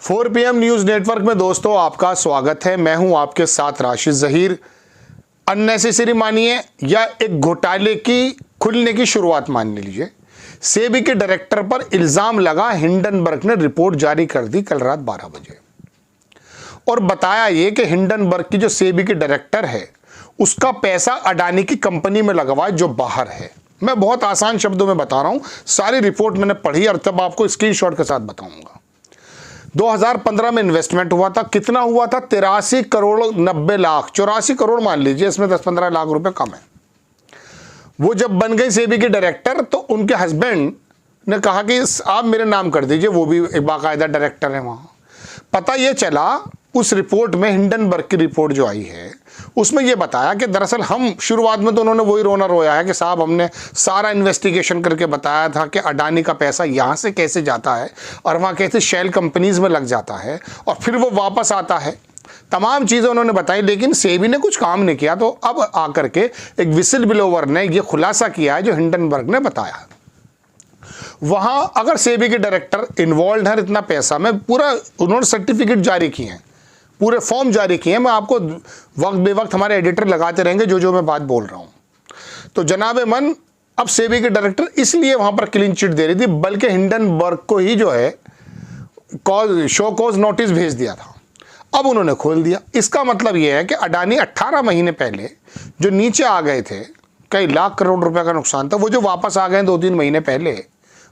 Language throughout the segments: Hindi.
4 PM न्यूज नेटवर्क में दोस्तों आपका स्वागत है। मैं हूं आपके साथ राशिद जहीर। अननेसेसरी मानिए या एक घोटाले की खुलने की शुरुआत मान लीजिए। सेबी के डायरेक्टर पर इल्जाम लगा, हिंडनबर्ग ने रिपोर्ट जारी कर दी कल रात 12 बजे और बताया ये कि हिंडनबर्ग की जो सेबी के डायरेक्टर है उसका पैसा अडानी की कंपनी में लगा हुआ है जो बाहर है। मैं बहुत आसान शब्दों में बता रहा हूं, सारी रिपोर्ट मैंने पढ़ी और तब आपको स्क्रीनशॉट के साथ बताऊंगा। 2015 में इन्वेस्टमेंट हुआ था, कितना हुआ था? 83 करोड़ 90 लाख, 84 करोड़ मान लीजिए, इसमें 10-15 लाख रुपए कम है। वो जब बन गई सेबी के डायरेक्टर तो उनके हस्बैंड ने कहा कि आप मेरे नाम कर दीजिए, वो भी एक बाकायदा डायरेक्टर है वहां। पता ये चला उस रिपोर्ट में, हिंडनबर्ग की रिपोर्ट जो आई है उसमें ये बताया कि दरअसल हम, शुरुआत में तो उन्होंने वही रोना रोया है कि साहब हमने सारा इन्वेस्टिगेशन करके बताया था कि अडानी का पैसा यहाँ से कैसे जाता है और वहाँ कैसे शेल कंपनीज में लग जाता है और फिर वो वापस आता है। तमाम चीज़ें उन्होंने बताई, लेकिन सेबी ने कुछ काम नहीं किया। तो अब आकर के एक विसिल ब्लोवर ने ये खुलासा किया है जो हिंडनबर्ग ने बताया। वहाँ अगर सेबी के डायरेक्टर इन्वॉल्व है इतना पैसा में, पूरा उन्होंने सर्टिफिकेट जारी किए हैं, पूरे फॉर्म जारी किए हैं। मैं आपको वक्त बेवक्त हमारे एडिटर लगाते रहेंगे जो मैं बात बोल रहा हूं। तो जनाबे मन, अब सेबी के डायरेक्टर इसलिए वहां पर क्लीन चिट दे रही थी, बल्कि हिंडनबर्ग को ही जो है शो कॉज नोटिस भेज दिया था। अब उन्होंने खोल दिया। इसका मतलब यह है कि अडानी 18 महीने पहले जो नीचे आ गए थे, कई लाख करोड़ रुपए का नुकसान था, वो जो वापस आ गए 2-3 महीने पहले,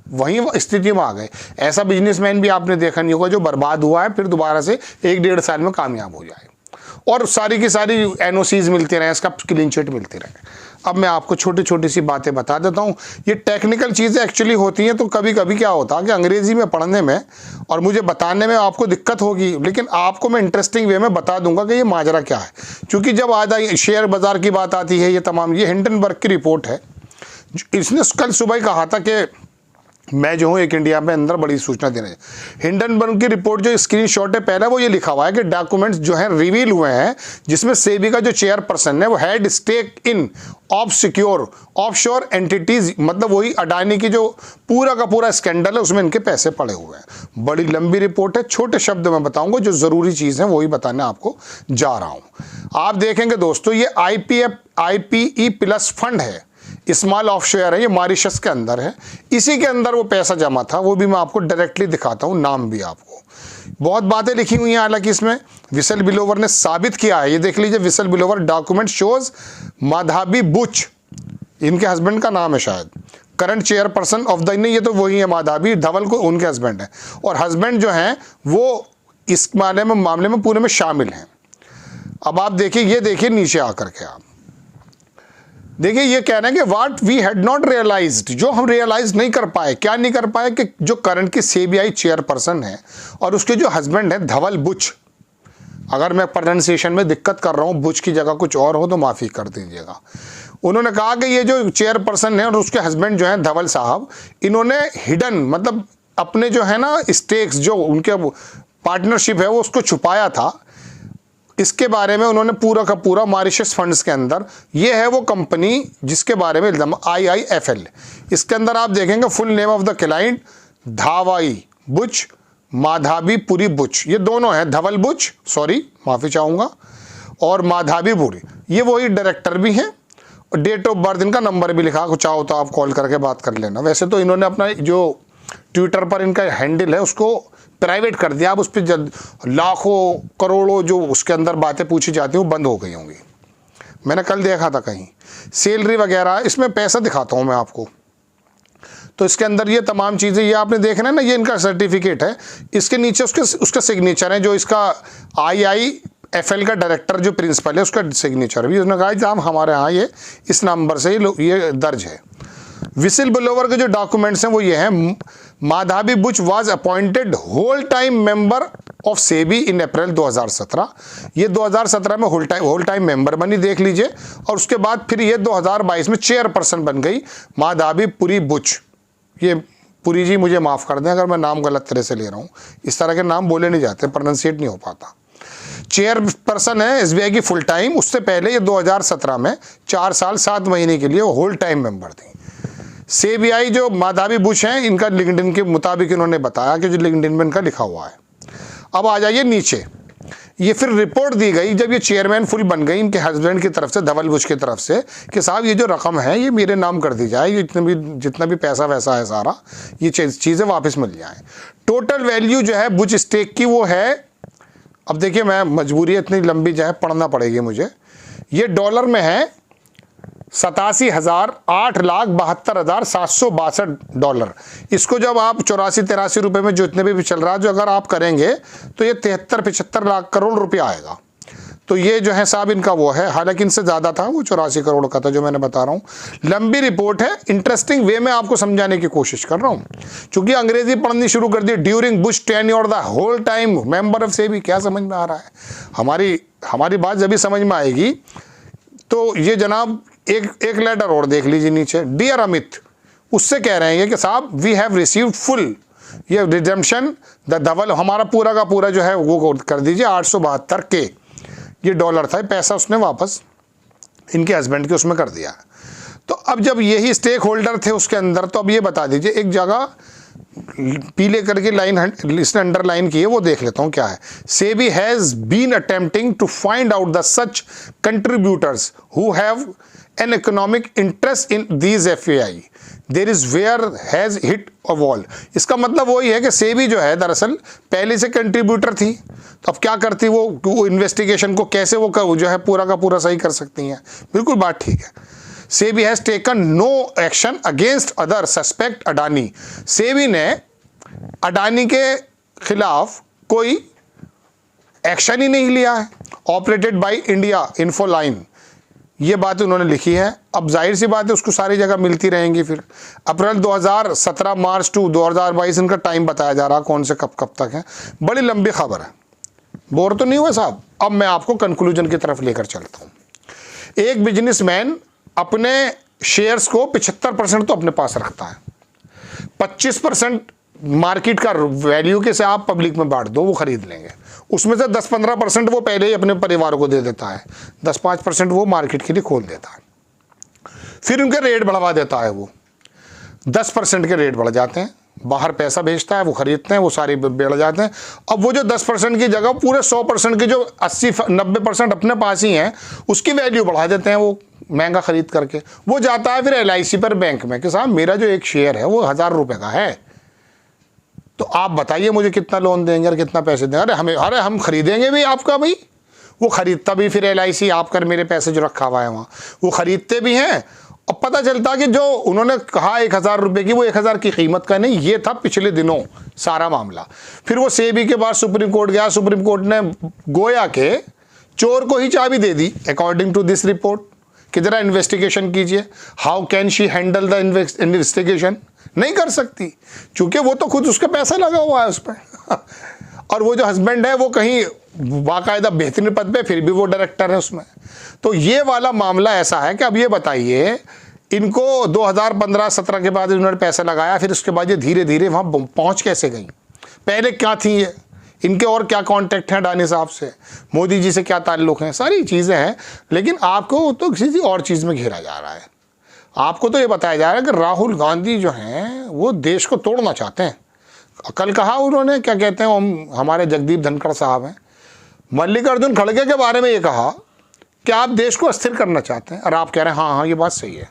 वहीं स्थिति में आ गए। ऐसा बिजनेसमैन भी आपने देखा नहीं होगा जो बर्बाद हुआ है फिर दोबारा से 1-1.5 साल में कामयाब हो जाए और सारी की सारी एनओसीज मिलते रहे, इसका क्लीन चिट मिलती रहे। अब मैं आपको छोटी छोटी सी बातें बता देता हूँ। ये टेक्निकल चीज़ें एक्चुअली होती हैं, तो कभी कभी क्या होता है कि अंग्रेजी में पढ़ने में और मुझे बताने में आपको दिक्कत होगी, लेकिन आपको मैं इंटरेस्टिंग वे में बता दूंगा कि ये माजरा क्या है। क्योंकि जब आधा शेयर बाजार की बात आती है, ये तमाम, ये हिंडनबर्ग की रिपोर्ट है। इसने कल सुबह ही कहा था कि मैं जो हूँ एक इंडिया में अंदर बड़ी सूचना देने। हिंडनबर्ग की रिपोर्ट जो स्क्रीनशॉट है पहला, वो ये लिखा हुआ है कि डॉक्यूमेंट्स जो हैं रिवील हुए हैं जिसमें सेबी का जो चेयरपर्सन है वो had stake in of secure offshore entities, मतलब वही अडानी की जो पूरा का पूरा स्कैंडल है उसमें इनके पैसे पड़े हुए हैं। बड़ी लंबी रिपोर्ट है, छोटे शब्द में बताऊंगा, जो जरूरी चीज़ है वही बताने आपको जा रहा हूँ। आप देखेंगे दोस्तों, ये IPE प्लस फंड है, स्मॉल ऑफशोर है, ये मॉरिशस के अंदर है। इसी के अंदर वो पैसा जमा था, वो भी मैं आपको डायरेक्टली दिखाता हूँ, नाम भी आपको। बहुत बातें लिखी हुई हैं, हालांकि इसमें विसल ब्लोवर ने साबित किया है। ये देख लीजिए, whistle blower document shows Madhabi Buch, इनके हस्बैंड का नाम है शायद, करंट चेयरपर्सन ऑफ द, ये तो वही है माधावी धवल को उनके हस्बैंड है, और हस्बैंड जो हैं वो इस मामले में पूरे में शामिल हैं। अब आप देखिए, ये देखिए नीचे आकर के आप देखिए, ये कह रहे हैं कि what we had not realized, जो हम रियलाइज नहीं कर पाए। क्या नहीं कर पाए? कि जो करंट की सीबीआई चेयरपर्सन है और उसके जो हस्बैंड है धवल बुच, अगर मैं प्रोनाउंसिएशन में दिक्कत कर रहा हूँ, बुच की जगह कुछ और हो तो माफ़ी कर दीजिएगा। उन्होंने कहा कि ये जो चेयरपर्सन है और उसके हस्बैंड जो है धवल साहब, इन्होंने हिडन, मतलब अपने जो है ना स्टेक्स, जो उनके पार्टनरशिप है वो उसको छुपाया था। इसके बारे में उन्होंने पूरा का पूरा मॉरिशस फंड्स के अंदर, ये है वो कंपनी जिसके बारे में IIFL, इसके अंदर आप देखेंगे full name of the client Dhaval Buch Madhabi Puri Buch, ये दोनों हैं, धवल बुच, सॉरी माफ़ी चाहूँगा, और माधावी पुरी, ये वही डायरेक्टर भी हैं। और डेट ऑफ बर्थ इनका नंबर भी लिखा, कुछ चाहो तो आप कॉल करके बात कर लेना। वैसे तो इन्होंने अपना जो ट्विटर पर इनका हैंडल है उसको प्राइवेट कर दिया, अब उस पर लाखों करोड़ों जो उसके अंदर बातें पूछी जाती हैं वो बंद हो गई होंगी। मैंने कल देखा था कहीं सैलरी वगैरह, इसमें पैसा दिखाता हूँ मैं आपको। तो इसके अंदर ये तमाम चीज़ें, ये आपने देखना है ना, ये इनका सर्टिफिकेट है, इसके नीचे उसका सिग्नेचर है, जो इसका IIFL का डायरेक्टर जो प्रिंसिपल है उसका सिग्नेचर भी उसने कहा साहब हमारे यहाँ ये इस नंबर से ये दर्ज है। विसिल ब्लोवर के जो डॉक्यूमेंट्स हैं वो ये हैं, Madhabi Buch was appointed whole time member of SEBI in April 2017, ये 2017 में होल टाइम मेंबर बनी, देख लीजिए। और उसके बाद फिर ये 2022 में चेयरपर्सन बन गई माधावी पुरी बुच। ये पुरी जी मुझे माफ़ कर दें अगर मैं नाम गलत तरह से ले रहा हूँ, इस तरह के नाम बोले नहीं जाते, प्रोनाउंसिएट नहीं हो पाता। चेयरपर्सन है SBI की फुल टाइम, उससे पहले ये 2017 में 4 साल 7 महीने के लिए वो होल टाइम मेंबर थी। सीबीआई जो माधावी बुच हैं, इनका लिंक्डइन के मुताबिक इन्होंने बताया कि जो लिंक्डइन में इनका लिखा हुआ है। अब आ जाइए नीचे, ये फिर रिपोर्ट दी गई जब ये चेयरमैन फुल बन गई इनके हस्बैंड की तरफ से, धवल बुश की तरफ से, कि साहब ये जो रकम है ये मेरे नाम कर दी जाए, ये जितना भी पैसा वैसा है सारा, ये चीज़ें वापस मिल जाएं। टोटल वैल्यू जो है बुश स्टेक की वो है, अब देखिए मैं मजबूरी इतनी लंबी जो है पढ़ना पड़ेगी मुझे, ये डॉलर में है $87,08,72,762। इसको जब आप 84-83 रुपये में जो इतने भी चल रहा है, जो अगर आप करेंगे तो ये 73-75 लाख करोड़ रुपया आएगा। तो ये जो है साहब इनका वो है, हालांकि इनसे ज़्यादा था, वो 84 करोड़ का था जो मैंने बता रहा हूँ। लंबी रिपोर्ट है, इंटरेस्टिंग वे में आपको समझाने की कोशिश कर रहा हूँ, चूंकि अंग्रेजी पढ़नी शुरू कर दी। During Buch tenure the whole time member of SEBI, क्या समझ में आ रहा है? हमारी बात जब भी समझ में आएगी। तो ये जनाब एक लेटर और देख लीजिए नीचे, डियर अमित, उससे कह रहे हैं कि साहब वी हैव रिसीव्ड फुल, ये रिडेम्पशन द धवल, हमारा पूरा का पूरा जो है वो कर दीजिए। 872 के ये डॉलर था, पैसा उसने वापस इनके हस्बैंड के उसमें कर दिया। तो अब जब यही स्टेक होल्डर थे उसके अंदर, तो अब ये बता दीजिए, एक जगह पीले करके लाइन इसने अंडरलाइन की है, वो देख लेता हूँ क्या है। SEBI has been attempting to find out the such contributors who have an economic interest in these FAI, there is where has hit a wall. इसका मतलब वही है कि सेबी जो है दरअसल पहले से कंट्रीब्यूटर थी, तो अब क्या करती वो इन्वेस्टिगेशन को कैसे वो जो है पूरा का पूरा सही कर सकती हैं। बिल्कुल बात ठीक है। SEBI has taken no action against other suspect Adani, SEBI ने अडानी के खिलाफ कोई एक्शन ही नहीं लिया है। ऑपरेटेड बाय इंडिया इन्फोलाइन, ये बात उन्होंने लिखी है। अब जाहिर सी बात है उसको सारी जगह मिलती रहेंगी। फिर अप्रैल 2017 मार्च टू 2022 इनका टाइम बताया जा रहा, कौन से कब तक है। बड़ी लंबी खबर है, बोर तो नहीं हुआ साहब? अब मैं आपको कंक्लूजन की तरफ लेकर चलता हूँ। एक बिजनेसमैन अपने शेयर्स को 75% तो अपने पास रखता है, 25% मार्केट का वैल्यू के से आप पब्लिक में बांट दो, वो खरीद लेंगे। उसमें से 10-15% वो पहले ही अपने परिवार को दे देता है, 10-5% वो मार्केट के लिए खोल देता है। फिर उनके रेट बढ़वा देता है, वो 10% के रेट बढ़ जाते हैं, बाहर पैसा भेजता है, वो खरीदते हैं, वो सारी बढ़ जाते हैं। अब वो जो 10% की जगह पूरे 100% के जो 80-90% अपने पास ही हैं, उसकी वैल्यू बढ़ा देते हैं वो महंगा खरीद करके। वो जाता है फिर LIC पर बैंक में कि साहब मेरा जो एक शेयर है वो 1000 रुपये का है, तो आप बताइए मुझे कितना लोन देंगे और कितना पैसे देंगे। अरे हम खरीदेंगे भी आपका भाई। वो खरीदता भी फिर LIC आप कर मेरे पैसे जो रखा हुआ है वहाँ, वो खरीदते भी हैं। और पता चलता कि जो उन्होंने कहा 1000 रुपये की, वो 1000 की कीमत का नहीं, ये था पिछले दिनों सारा मामला। फिर वो सेबी के पास सुप्रीम कोर्ट गया, सुप्रीम कोर्ट ने गोया के चोर को ही चाबी दे दी अकॉर्डिंग टू दिस रिपोर्ट कि जरा इन्वेस्टिगेशन कीजिए। How can she handle the investigation? नहीं कर सकती, क्योंकि वो तो खुद उसका पैसा लगा हुआ है उस पर और वो जो हस्बैंड है वो कहीं बाकायदा बेहतरीन पद पे, फिर भी वो डायरेक्टर है उसमें। तो ये वाला मामला ऐसा है कि अब ये बताइए, इनको 2015-17 के बाद इन्होंने पैसा लगाया, फिर उसके बाद ये धीरे धीरे वहाँ पहुँच कैसे गई? पहले क्या थी ये, इनके और क्या कॉन्टैक्ट हैं अडानी साहब से, मोदी जी से क्या ताल्लुक़ हैं, सारी चीज़ें हैं। लेकिन आपको तो किसी और चीज़ में घेरा जा रहा है। आपको तो ये बताया जा रहा है कि राहुल गांधी जो हैं वो देश को तोड़ना चाहते हैं। कल कहा उन्होंने, क्या कहते हैं, हमारे जगदीप धनखड़ साहब हैं, मल्लिकार्जुन खड़गे के बारे में ये कहा कि आप देश को अस्थिर करना चाहते हैं, और आप कह रहे हैं हाँ ये बात सही है,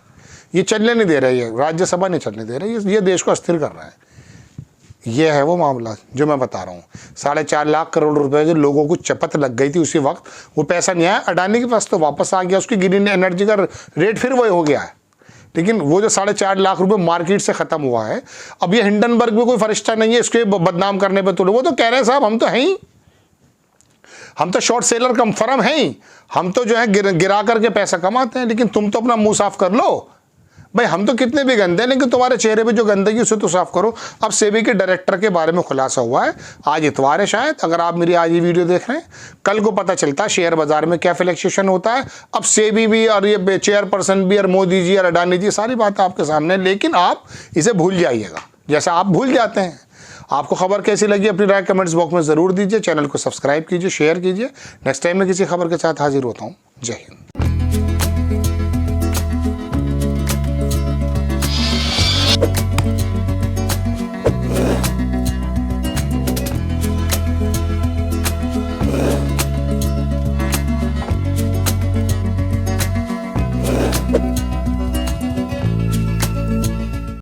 ये चलने नहीं दे रही है, राज्यसभा नहीं चलने दे रही है, ये देश को अस्थिर कर रहा है। ये है वो मामला जो मैं बता रहा हूँ। 4.5 लाख करोड़ रुपए जो लोगों को चपत लग गई थी उसी वक्त, वो पैसा नहीं आया अडानी के पास, तो वापस आ गया, उसकी ग्रीन एनर्जी का रेट फिर वही हो गया है। लेकिन वो जो 4.5 लाख रुपए मार्केट से खत्म हुआ है, अब ये हिंडनबर्ग भी कोई फरिश्ता नहीं है इसके बदनाम करने पे। तो वो तो कह रहे हैं साहब हम तो हैं ही, हम तो शॉर्ट सेलर कम फर्म हैं ही, हम तो जो है गिरा करके पैसा कमाते हैं, लेकिन तुम तो अपना मुंह साफ कर लो भाई। हम तो कितने भी गंदे हैं, लेकिन तुम्हारे चेहरे पे जो गंदगी उसे तो साफ करो। अब सेबी के डायरेक्टर के बारे में खुलासा हुआ है, आज इतवार है शायद, अगर आप मेरी आज ये वीडियो देख रहे हैं, कल को पता चलता है शेयर बाजार में क्या फ्लक्चुएशन होता है। अब सेबी भी और ये चेयरपर्सन भी और मोदी जी और अडानी जी, सारी बात आपके सामने, लेकिन आप इसे भूल जाइएगा जैसा आप भूल जाते हैं। आपको खबर कैसी लगी अपनी राय कमेंट्स बॉक्स में ज़रूर दीजिए। चैनल को सब्सक्राइब कीजिए, शेयर कीजिए। नेक्स्ट टाइम मैं किसी खबर के साथ हाजिर होता हूँ। जय हिंद।